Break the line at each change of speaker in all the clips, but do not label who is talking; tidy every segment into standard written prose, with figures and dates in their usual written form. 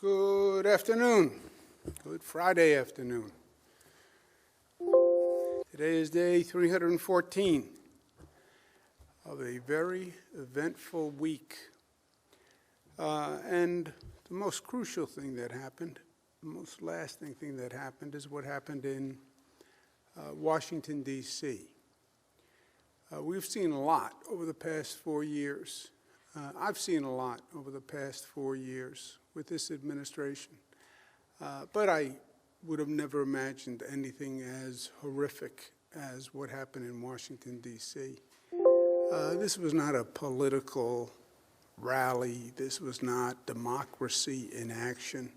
Good afternoon. Good Friday afternoon. Today is day 314 of a very eventful week. And the most crucial thing that happened, the most lasting thing that happened, is what happened in Washington, D.C. We've seen a lot over the past 4 years. I've seen a lot over the past 4 years with this administration. But I would have never imagined anything as horrific as what happened in Washington, D.C. This was not a political rally. This was not democracy in action.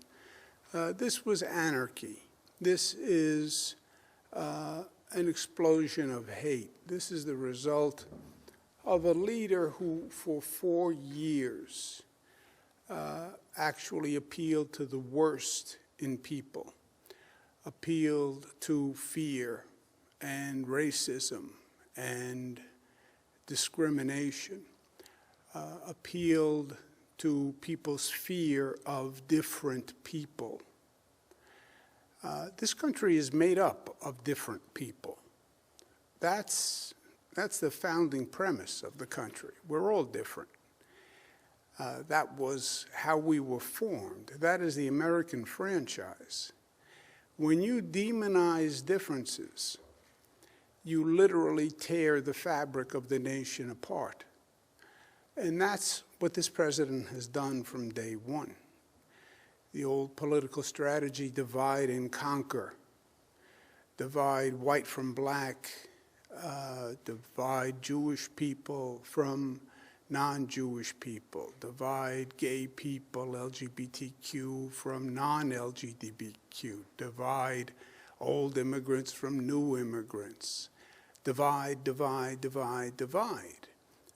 This was anarchy. This is an explosion of hate. This is the result of a leader who, for 4 years, actually appealed to the worst in people, appealed to fear and racism and discrimination, appealed to people's fear of different people. This country is made up of different people. That's the founding premise of the country. We're all different. That was how we were formed. That is the American franchise. When you demonize differences, you literally tear the fabric of the nation apart. And that's what this president has done from day one. The old political strategy, divide and conquer, divide white from black, divide Jewish people from non-Jewish people, divide gay people, LGBTQ, from non-LGBTQ, divide old immigrants from new immigrants, divide, divide, divide, divide.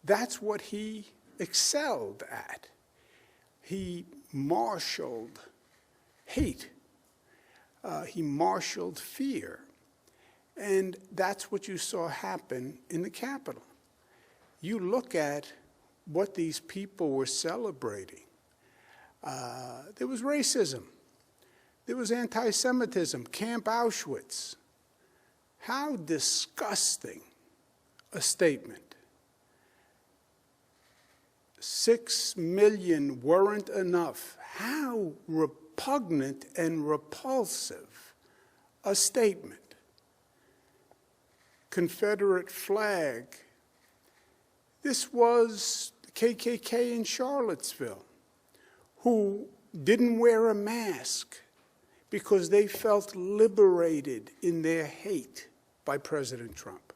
That's what he excelled at. He marshaled hate. He marshaled fear. And that's what you saw happen in the Capitol. You look at what these people were celebrating. There was racism. There was anti-Semitism, Camp Auschwitz. How disgusting a statement. 6 million weren't enough. How repugnant and repulsive a statement. Confederate flag. This was the KKK in Charlottesville, who didn't wear a mask because they felt liberated in their hate by President Trump.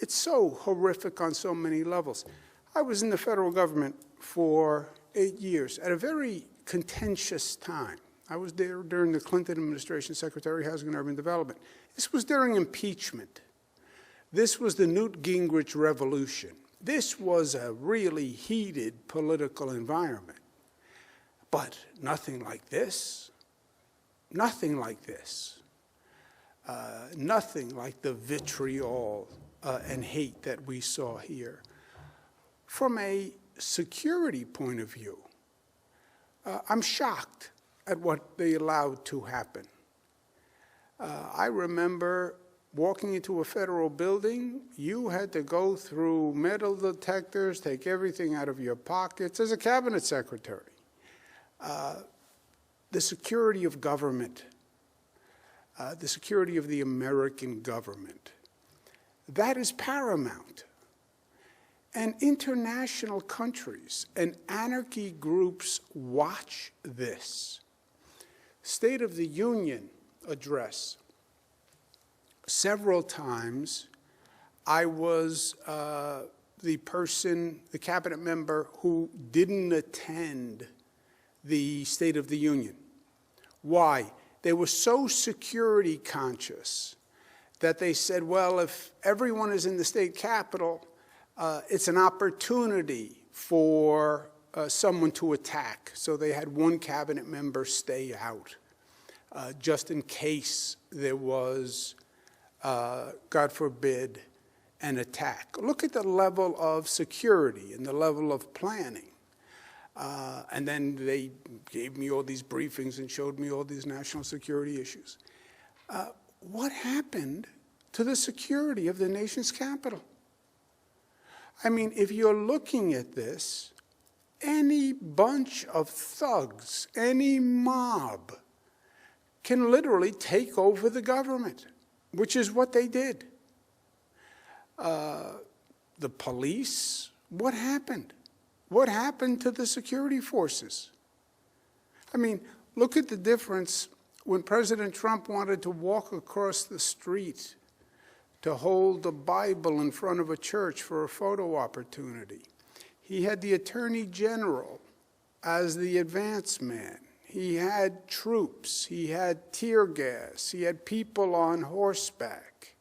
It's so horrific on so many levels. I was in the federal government for 8 years at a very contentious time. I was there during the Clinton administration, Secretary of Housing and Urban Development. This was during impeachment. This was the Newt Gingrich revolution. This was a really heated political environment. But nothing like this. Nothing like this. Nothing like the vitriol and hate that we saw here. From a security point of view, I'm shocked at what they allowed to happen. I remember walking into a federal building, you had to go through metal detectors, take everything out of your pockets as a cabinet secretary. The security of government, the security of the American government, that is paramount. And international countries and anarchy groups watch this. State of the Union address. Several times, I was the cabinet member who didn't attend the State of the Union. Why? They were so security conscious that they said, well, if everyone is in the state capitol, it's an opportunity for someone to attack. So they had one cabinet member stay out, just in case there was, God forbid, an attack. Look at the level of security and the level of planning. And then they gave me all these briefings and showed me all these national security issues. What happened to the security of the nation's capital? I mean, if you're looking at this, any bunch of thugs, any mob, can literally take over the government, which is what they did. The police, what happened? What happened to the security forces? I mean, look at the difference when President Trump wanted to walk across the street to hold the Bible in front of a church for a photo opportunity. He had the Attorney General as the advance man. He had troops. He had tear gas. He had people on horseback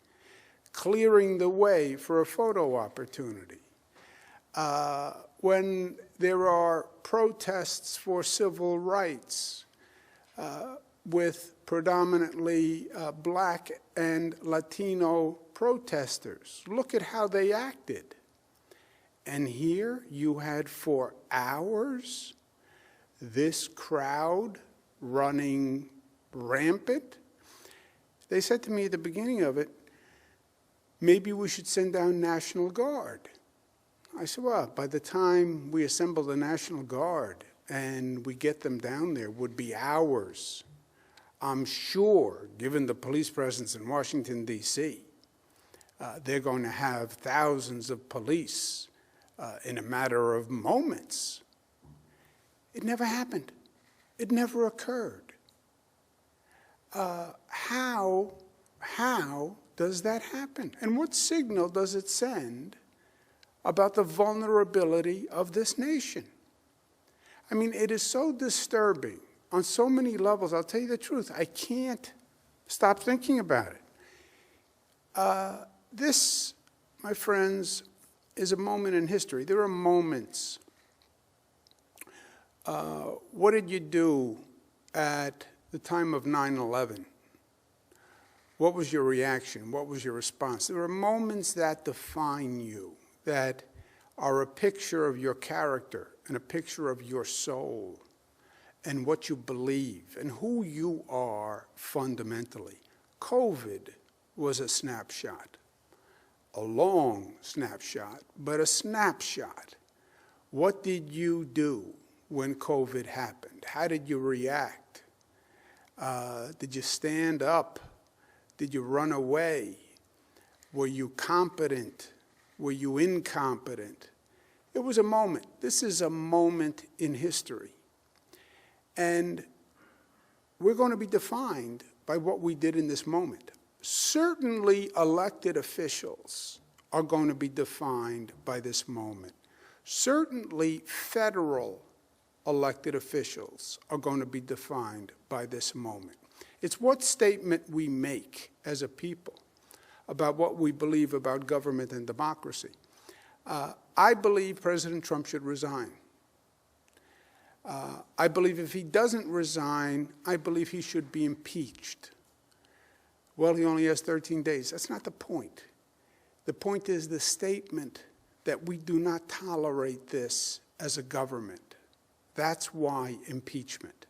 clearing the way for a photo opportunity. When there are protests for civil rights with predominantly black and Latino protesters, look at how they acted. And here you had for hours this crowd running rampant. They said to me at the beginning of it, maybe we should send down National Guard. I said, well, by the time we assemble the National Guard and we get them down there would be hours. I'm sure, given the police presence in Washington, D.C., they're going to have thousands of police in a matter of moments. It never happened. It never occurred. How does that happen? And what signal does it send about the vulnerability of this nation? I mean, it is so disturbing on so many levels. I'll tell you the truth. I can't stop thinking about it. This, my friends, is a moment in history. There are moments. What did you do at the time of 9/11? What was your reaction? What was your response? There are moments that define you, that are a picture of your character and a picture of your soul and what you believe and who you are fundamentally. COVID was a snapshot, a long snapshot, but a snapshot. What did you do when COVID happened? How did you react? Did you stand up? Did you run away? Were you competent? Were you incompetent? It was a moment. This is a moment in history. And we're going to be defined by what we did in this moment. Certainly elected officials are going to be defined by this moment. Certainly federal elected officials are going to be defined by this moment. It's what statement we make as a people about what we believe about government and democracy. I believe President Trump should resign. I believe if he doesn't resign, I believe he should be impeached. Well, he only has 13 days. That's not the point. The point is the statement that we do not tolerate this as a government. That's why impeachment.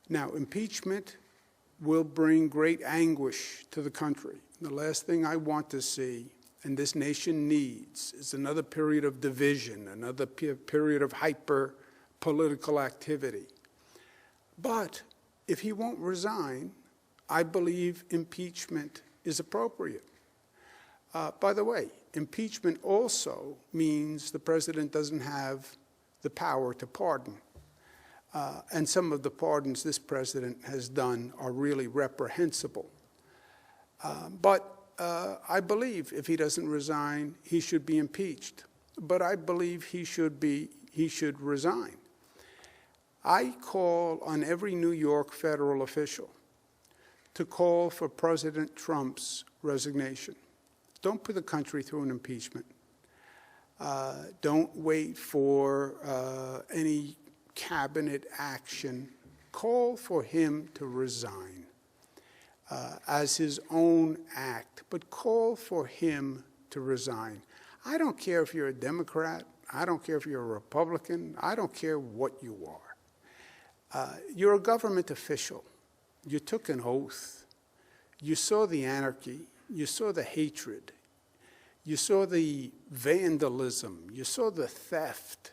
Now, impeachment will bring great anguish to the country. The last thing I want to see, and this nation needs, is another period of division, another period of hyper-political activity. But if he won't resign, I believe impeachment is appropriate. By the way, impeachment also means the president doesn't have the power to pardon. And some of the pardons this president has done are really reprehensible. But I believe if he doesn't resign, he should be impeached. But I believe he should resign. I call on every New York federal official to call for President Trump's resignation. Don't put the country through an impeachment. Don't wait for any cabinet action. Call for him to resign as his own act, but call for him to resign. I don't care if you're a Democrat. I don't care if you're a Republican. I don't care what you are. You're a government official. You took an oath. You saw the anarchy. You saw the hatred. You saw the vandalism. You saw the theft.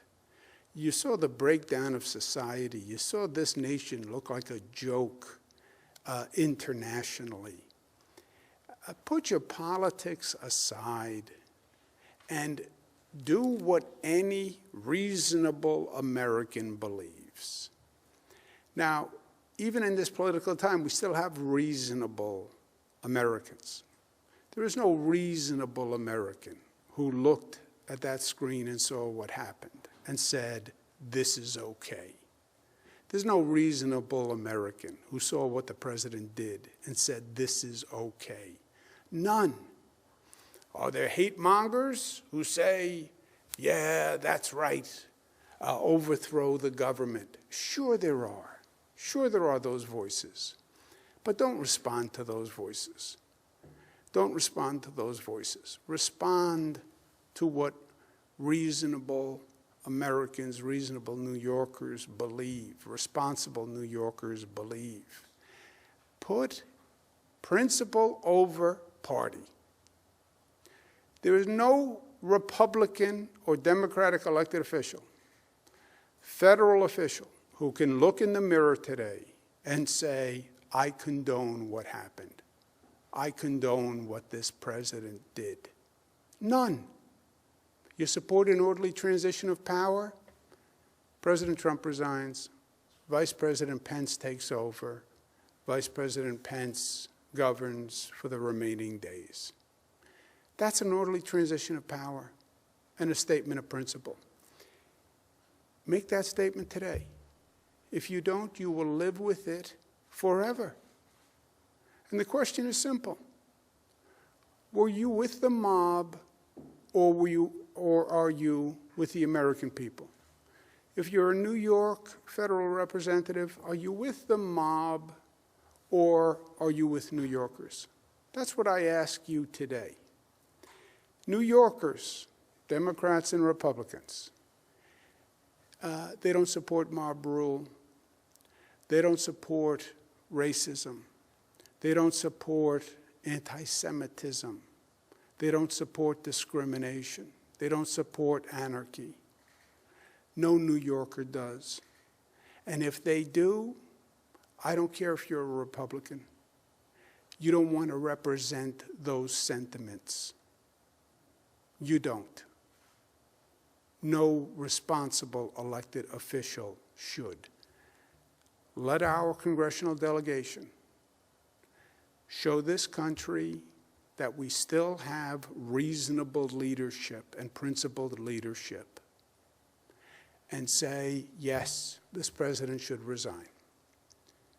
You saw the breakdown of society. You saw this nation look like a joke internationally. Put your politics aside and do what any reasonable American believes. Now, even in this political time, we still have reasonable Americans. There is no reasonable American who looked at that screen and saw what happened and said, this is okay. There's no reasonable American who saw what the president did and said, this is okay. None. Are there hate mongers who say, yeah, that's right, overthrow the government? Sure there are. Sure there are those voices. But don't respond to those voices. Don't respond to those voices. Respond to what reasonable Americans, reasonable New Yorkers believe, responsible New Yorkers believe. Put principle over party. There is no Republican or Democratic elected official, federal official, who can look in the mirror today and say, I condone what happened. I condone what this president did. None. You support an orderly transition of power? President Trump resigns. Vice President Pence takes over. Vice President Pence governs for the remaining days. That's an orderly transition of power and a statement of principle. Make that statement today. If you don't, you will live with it forever. And the question is simple. Were you with the mob, or are you with the American people? If you're a New York federal representative, are you with the mob, or are you with New Yorkers? That's what I ask you today. New Yorkers, Democrats and Republicans, they don't support mob rule. They don't support racism. They don't support anti-Semitism. They don't support discrimination. They don't support anarchy. No New Yorker does. And if they do, I don't care if you're a Republican. You don't want to represent those sentiments. You don't. No responsible elected official should. Let our congressional delegation show this country that we still have reasonable leadership and principled leadership, and say, yes, this president should resign.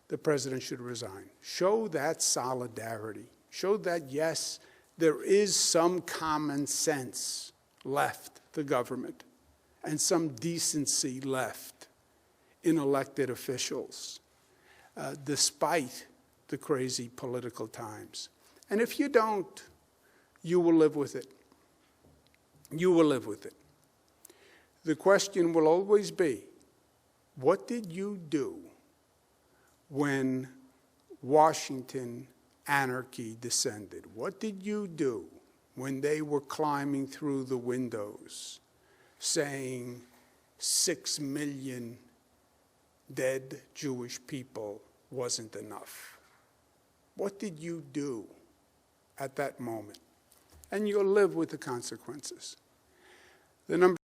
The president should resign. Show that solidarity. Show that, yes, there is some common sense left to government and some decency left in elected officials, despite the crazy political times. And if you don't, you will live with it. You will live with it. The question will always be, what did you do when Washington anarchy descended? What did you do when they were climbing through the windows saying 6 million dead Jewish people wasn't enough? What did you do at that moment? And you'll live with the consequences. The number